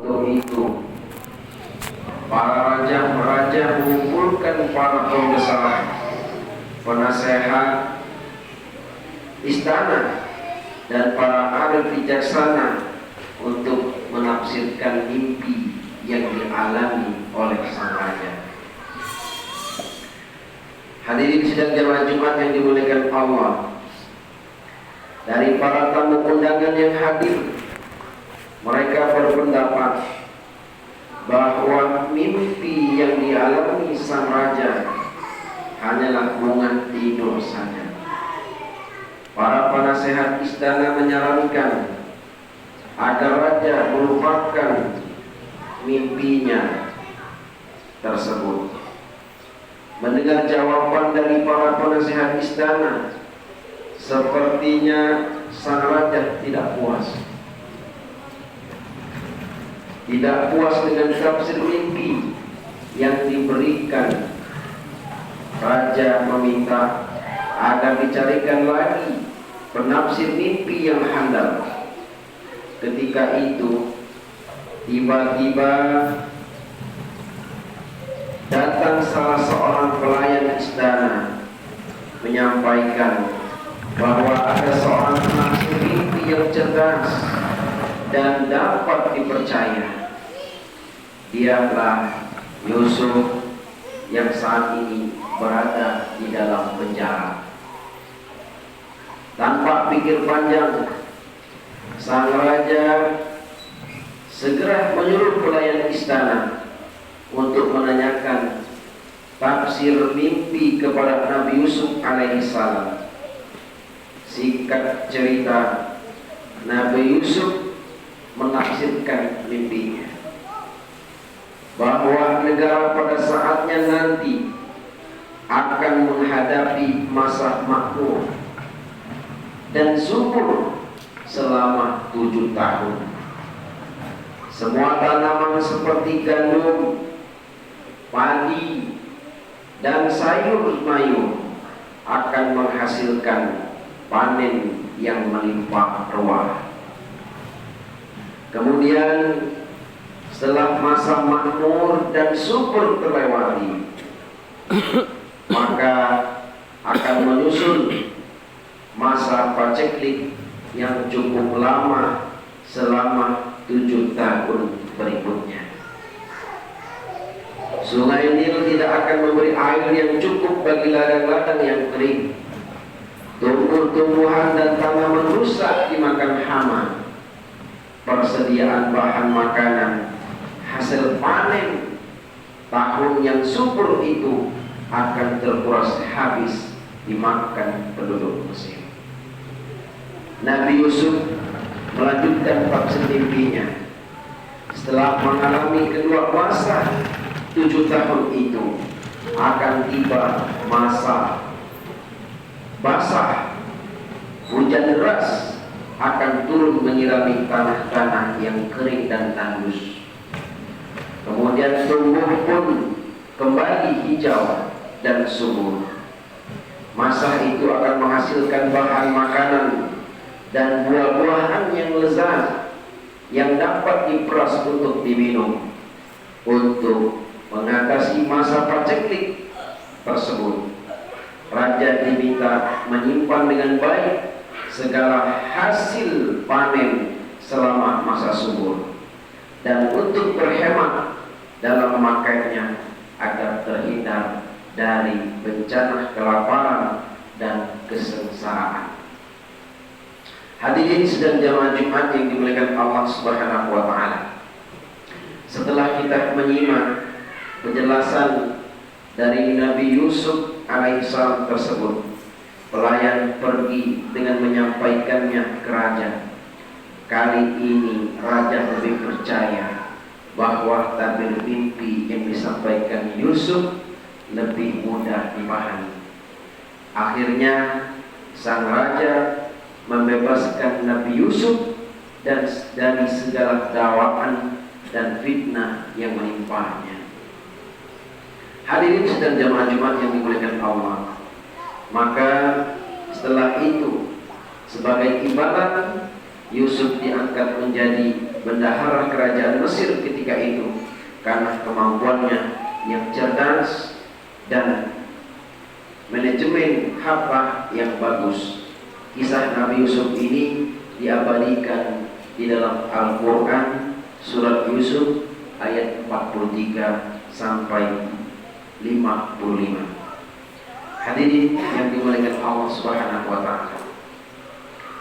Untuk itu para raja mengumpulkan para pembesar, penasehat istana, dan para ahli bijaksana untuk menafsirkan mimpi yang dialami oleh sang raja. Hadirin sidang jemaah Jumat yang dimuliakan Allah, dari para tamu undangan yang hadir, mereka berpendapat bahwa mimpi yang dialami sang raja hanyalah bunga tidur saja. Para penasehat istana menyarankan agar raja melupakan mimpinya tersebut. Mendengar jawaban dari para penasehat istana, sepertinya sang raja tidak puas. Tidak puas dengan tafsir mimpi yang diberikan. Raja meminta agar dicarikan lagi penafsir mimpi yang handal. Ketika itu tiba-tiba datang salah seorang pelayan istana menyampaikan bahwa ada seorang penafsir mimpi yang cerdas dan dapat dipercaya. Dialah Yusuf yang saat ini berada di dalam penjara. Tanpa pikir panjang, sang raja segera menyuruh pelayan istana untuk menanyakan tafsir mimpi kepada Nabi Yusuf alaihissalam. Singkat cerita, Nabi Yusuf menafsirkan mimpinya bahwa negara pada saatnya nanti akan menghadapi masa makmur dan subur selama 7 tahun. Semua tanaman seperti gandum, padi, dan sayur mayur akan menghasilkan panen yang melimpah ruah. Kemudian setelah masa makmur dan subur terlewati, maka akan menyusul masa paceklik yang cukup lama selama 7 tahun berikutnya. Sungai Nil tidak akan memberi air yang cukup bagi ladang-ladang yang kering. Tumbuh-tumbuhan dan tanaman rusak dimakan hama. Persediaan bahan makanan, hasil panen tahun yang subur itu akan terkuras habis dimakan penduduk Mesir. Nabi Yusuf melanjutkan tafsir mimpinya. Setelah mengalami kedua masa 7 tahun itu, akan tiba masa basah. Hujan deras akan turun menyirami tanah-tanah yang kering dan tandus. Kemudian tumbuh pun kembali hijau dan subur. Masa itu akan menghasilkan bahan makanan dan buah-buahan yang lezat yang dapat diperas untuk diminum. Untuk mengatasi masa paceklik tersebut, raja diminta menyimpan dengan baik segala hasil panen selama masa subur, dan untuk berhemat dalam memakainya agar terhindar dari bencana kelaparan dan kesengsaraan. Hadirin sedang jamaah Jumat yang dimuliakan Allah Subhanahu wa taala. Setelah kita menyimak penjelasan dari Nabi Yusuf alaihissalam tersebut, pelayan pergi dengan menyampaikannya ke raja. Kali ini raja lebih percaya bahwa tabir mimpi yang disampaikan Yusuf lebih mudah dipahami. Akhirnya sang raja membebaskan Nabi Yusuf dan dari segala dakwaan dan fitnah yang menimpanya. Hadirin sedang jamaah Jumat yang dimuliakan Allah, maka setelah itu sebagai imbalan Yusuf diangkat menjadi bendahara kerajaan Mesir ketika itu karena kemampuannya yang cerdas dan manajemen harta yang bagus. Kisah Nabi Yusuf ini diabadikan di dalam Al-Quran surat Yusuf ayat 43 sampai 55. Hadirin yang dimuliakan Allah Subhanahu wa taala.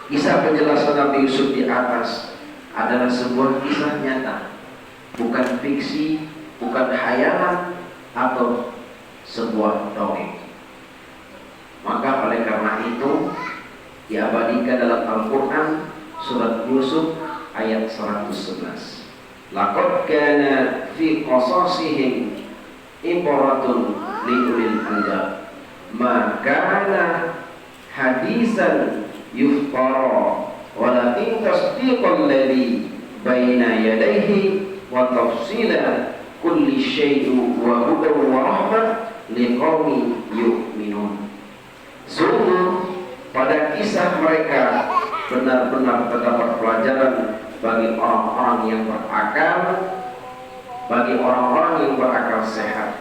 Kisah penjelasan Nabi Yusuf di atas adalah sebuah kisah nyata, bukan fiksi, bukan khayalan atau sebuah dongeng. Maka oleh karena itu diabadikan dalam Al-Quran surat Yusuf ayat 111. Laqad kana fi qasasihim ibratun li ulil albab ma kana hadisan yuftara walakin tasdiqal ladzi baina yadayhi wa tafsila kulli syai'in wa hudan wa rahmah liqaumin yu'minun. Sungguh pada kisah mereka benar-benar terdapat pelajaran bagi orang-orang yang berakal, bagi orang-orang yang berakal sehat.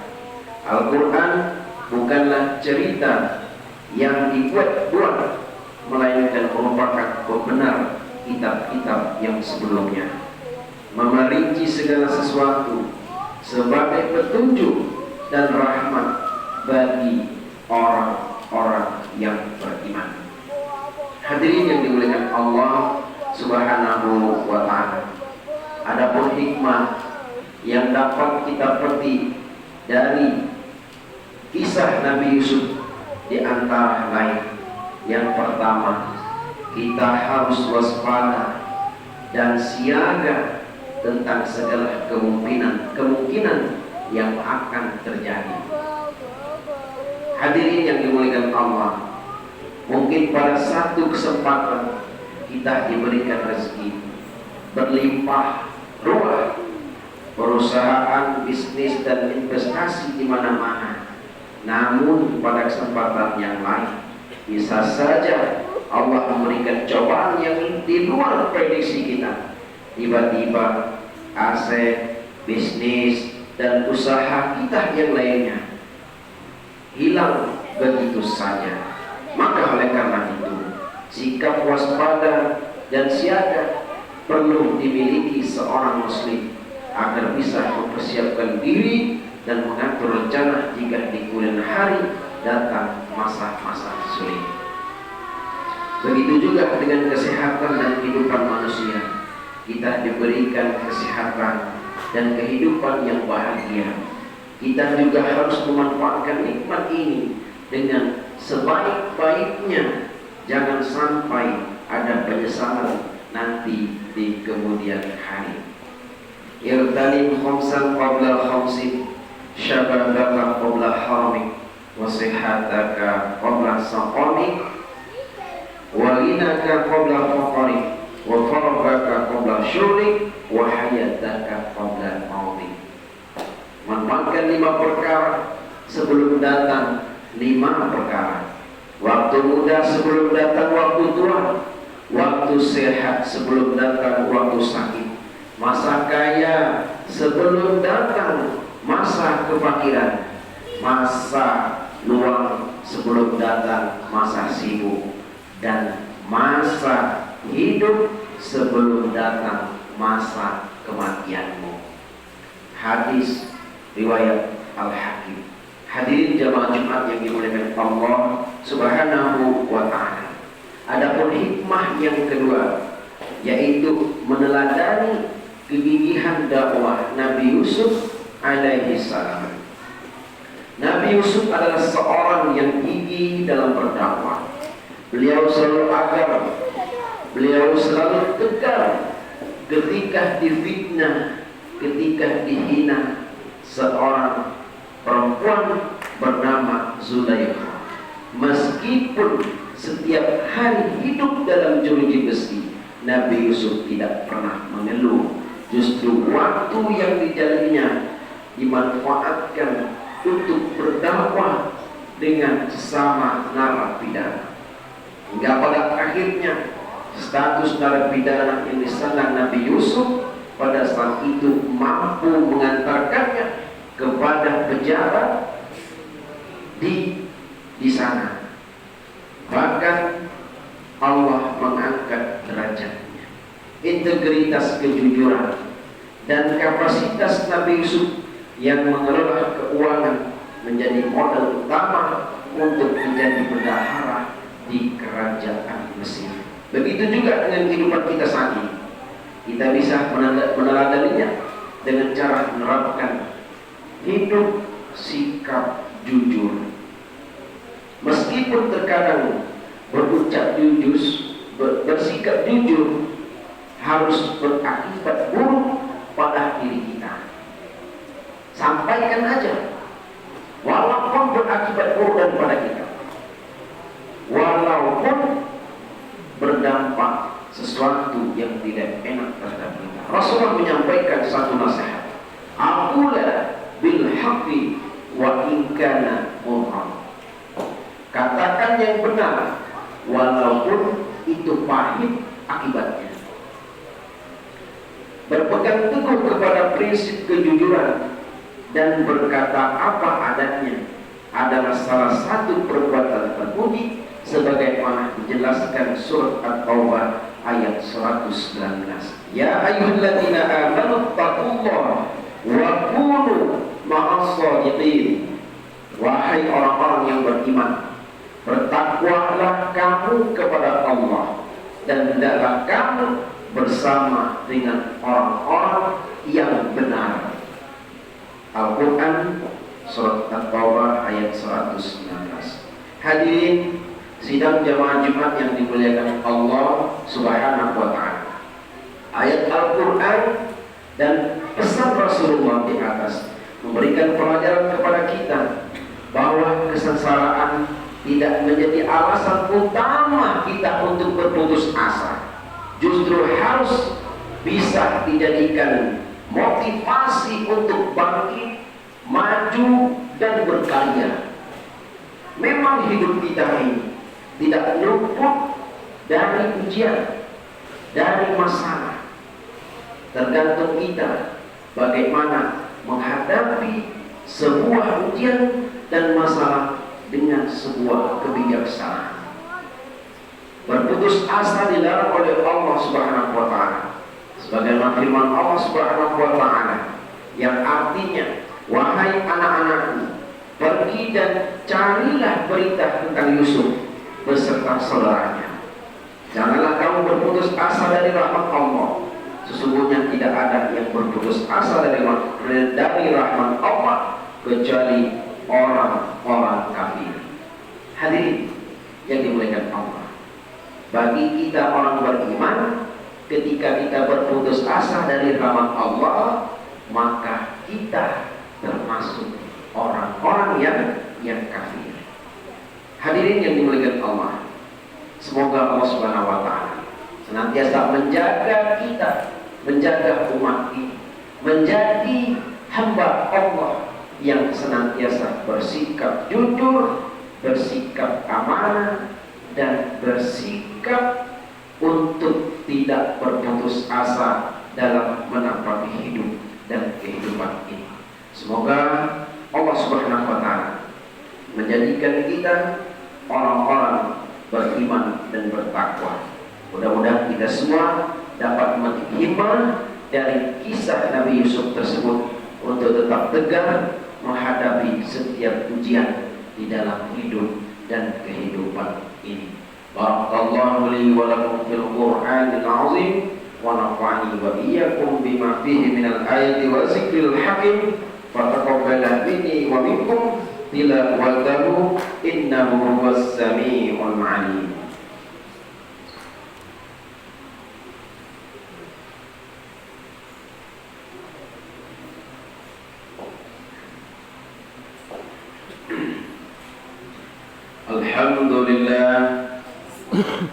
Al-Quran bukanlah cerita yang dibuat-buat, melainkan merupakan pembenar kitab-kitab yang sebelumnya, memerinci segala sesuatu sebagai petunjuk dan rahmat bagi orang-orang yang beriman. Hadirin yang dimuliakan Allah Subhanahu wa ta'ala, adapun hikmah yang dapat kita petik dari kisah Nabi Yusuf di antara lain, yang pertama, kita harus waspada dan siaga tentang segala kemungkinan yang akan terjadi. Hadirin yang dimuliakan Allah, mungkin pada satu kesempatan kita diberikan rezeki berlimpah ruah, perusahaan, bisnis dan investasi di mana-mana. Namun pada kesempatan yang lain bisa saja Allah memberikan cobaan yang di luar prediksi kita. Tiba-tiba aset, bisnis dan usaha kita yang lainnya hilang begitu saja. Maka oleh karena itu, sikap waspada dan siaga perlu dimiliki seorang muslim agar bisa mempersiapkan diri dan mengatur rencana jika di kemudian hari datang masa-masa sulit. Begitu juga dengan kesehatan dan kehidupan manusia. Kita diberikan kesehatan dan kehidupan yang bahagia. Kita juga harus memanfaatkan nikmat ini dengan sebaik-baiknya. Jangan sampai ada penyesalan nanti di kemudian hari. Irtanim khamsan qabla khamsin, syababaka qabla haramik, wa sihataka qabla saqamik, wa ghinaka qabla faqarik, wa faragaka qabla syurik, wa hayataka qabla mautik. Manfaatkan 5 perkara sebelum datang 5 perkara. Waktu muda sebelum datang waktu tua, waktu sehat sebelum datang waktu sakit, masa kaya sebelum datang masa kefakiran, masa luang sebelum datang masa sibuk, dan masa hidup sebelum datang masa kematianmu. Hadis riwayat Al-Hakim. Hadirin jamaah Jumat yang dimuliakan Allah Subhanahu wa ta'ala. Adapun hikmah yang kedua, yaitu meneladani kegigihan dakwah Nabi Yusuf alaihi salam. Nabi Yusuf adalah seorang yang gigih dalam berdakwah. Beliau selalu agar, beliau selalu tegar ketika difitnah, ketika dihina seorang perempuan bernama Zulaikha. Meskipun setiap hari hidup dalam jeruji besi, Nabi Yusuf tidak pernah mengeluh. Justru waktu yang dijalaninya dimanfaatkan untuk berdakwah dengan sesama narapidana. Hingga pada akhirnya status narapidana yang disandang Nabi Yusuf pada saat itu mampu mengantarkannya kepada penjara di sana. Bahkan Allah mengangkat derajatnya. Integritas, kejujuran, dan kapasitas Nabi Yusuf yang mengelola keuangan menjadi modal utama untuk menjadi bendahara di kerajaan Mesir. Begitu juga dengan kehidupan kita saat ini. Kita bisa meneladaninya dengan cara menerapkan hidup sikap jujur. Meskipun terkadang berucap jujur, bersikap jujur harus berakibat buruk pada diri kita. Sampaikan aja, walaupun berakibat buruk daripada kita, walaupun berdampak sesuatu yang tidak enak terhadap kita. Rasulullah menyampaikan satu nasihat, aqula bil haqqi wa in kana murran. Katakan yang benar walaupun itu pahit akibatnya. Berpegang teguh kepada prinsip kejujuran dan berkata apa adanya adalah salah satu perbuatan terpuji sebagaimana dijelaskan surat At-Taubah ayat 119. Ya ayyuhalladzina amanu taqullaha wa kunu ma'as shadiqin. Wahai orang-orang yang beriman, bertakwalah kamu kepada Allah dan hendaklah kamu bersama dengan orang-orang yang benar. Al-Quran surat At-Taubah ayat 119. Hadirin sidang jamaah Jumat yang dimuliakan Allah Subhanahu wa ta'ala. Ayat Al-Quran dan pesan Rasulullah di atas memberikan pelajaran kepada kita bahwa kesengsaraan tidak menjadi alasan utama kita untuk berputus asa. Justru harus bisa dijadikan motivasi untuk bangkit, maju, dan berkarya. Memang hidup kita ini tidak luput dari ujian, dari masalah. Tergantung kita bagaimana menghadapi sebuah ujian dan masalah dengan sebuah kebijaksanaan. Berputus asa dilarang oleh Allah Subhanahu wa ta'ala. Sebagaimana firman Allah Subhanahu wa ta'ala yang artinya, wahai anak-anakku, pergi dan carilah berita tentang Yusuf beserta saudaranya. Janganlah kamu berputus asa dari rahmat Allah. Sesungguhnya tidak ada yang berputus asa dari rahmat Allah kecuali orang-orang kafir. Hadirin yang dimuliakan Allah, bagi kita orang beriman, ketika kita berputus asa dari rahmat Allah, maka kita termasuk orang-orang yang kafir. Hadirin yang dimuliakan Allah, semoga Allah Subhanahu wa ta'ala senantiasa menjaga kita, menjaga umat ini, menjadi hamba Allah yang senantiasa bersikap jujur, bersikap amanah, dan bersikap untuk tidak berputus asa dalam menampaki hidup dan kehidupan ini. Semoga Allah Subhanahu wa ta'ala menjadikan kita orang-orang beriman dan bertakwa. Mudah-mudahan kita semua dapat memetik hikmah dari kisah Nabi Yusuf tersebut untuk tetap tegar menghadapi setiap ujian di dalam hidup dan kehidupan ini. Barakallahu li wa lakum fil Qur'anil azim wa nafa'ani wa iyyakum bima fihi minal ayati wa zikril hakim. Fataqabbal minni wa minkum tilawatahu innahu huwas samiul alim.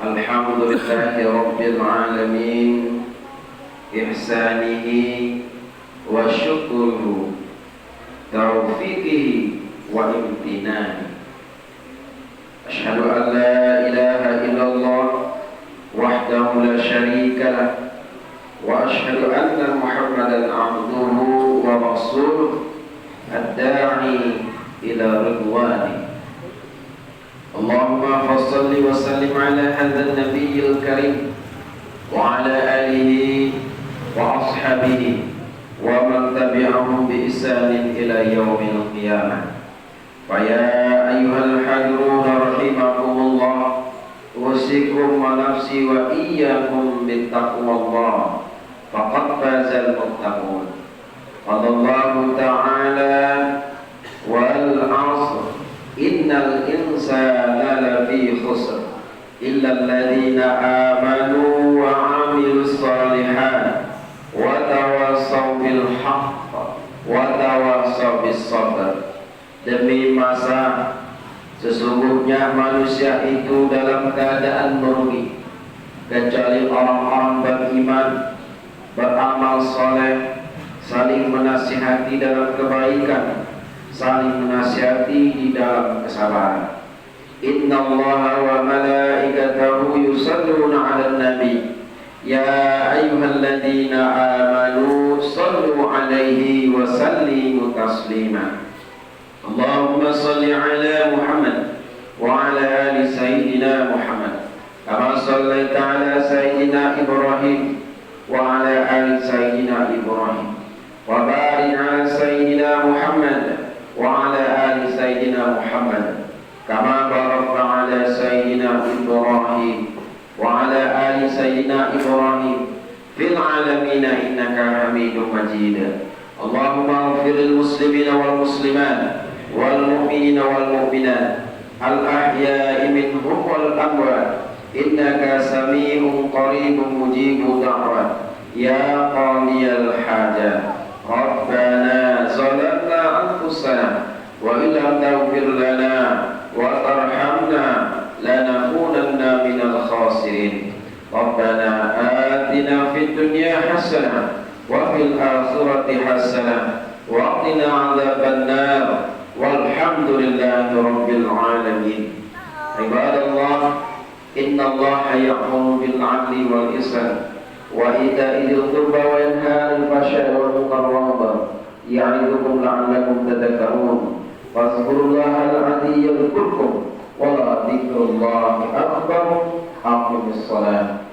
Alhamdulillahi Rabbil Alamin, ihsanihi wa syukruhu, taufiqihi wa imtinani. Asyhadu an la ilaha illallah wahdahu ورسوله الداعي إلى رضوانه. اللهم فصل وسلم على هذا النبي الكريم وعلى آله وأصحابه ومن تبعهم بإحسان إلى يوم القيامة. فيا أيها الحاضرون رحمكم الله، أوصيكم ونفسي وإياكم بتقوى الله، فقد فاز المتقون. قال الله تعالى: والعصر إن الإنسان لفي خسر إلا الذين آمنوا وعملوا الصالحات وتواصوا بالحق وتواصوا بالصبر. Demi masa, sesungguhnya manusia itu dalam keadaan merugi, kecuali orang-orang beriman, beramal soleh, saling menasihati dalam kebaikan, saling menasihati di dalam kesabaran. Inna Allaha wa malaikatahu yusalluna 'alan nabi ya ayyuhalladzina amanu sallu 'alaihi wa sallimu taslima. Allahumma salli 'ala Muhammad wa 'ala ali sayyidina Muhammad kama shallaita 'ala sayyidina Ibrahim wa 'ala ali sayyidina Ibrahim wa barik 'ala sayyidina Muhammad wa 'ala ali sayyidina Muhammad kama barakta 'ala sayyidina Ibrahim wa 'ala ali sayyidina Ibrahim fil 'alamin innaka Hamidum Majid. Allahumma ighfir lil muslimina wal muslimat wal mu'minina wal mu'minat al ahya'i minhum wal amwat innaka sami'un qaribun mujibud da'wat ya qadiyal hajat. Rabbana zalamna anfusana wa illam taghfir lana wa tarhamna lanakunanna minal khasirin. Rabbana atina fid dunya hasanah wa fil akhirati hasanah wa qina 'adzaban nar. Walhamdulillahi rabbil alamin. Ibadallah, innallaha ya'muru bil 'adli wal ihsan wa ita'i dzil qurba wa yanha 'anil fahsya'i wal munkar wal baghi ya'idukum la'allakum tadhakkarun. Fadhkurullahal 'aliyya yadhkurkum wa la dzikrullahi akbar. Aqimis shalah.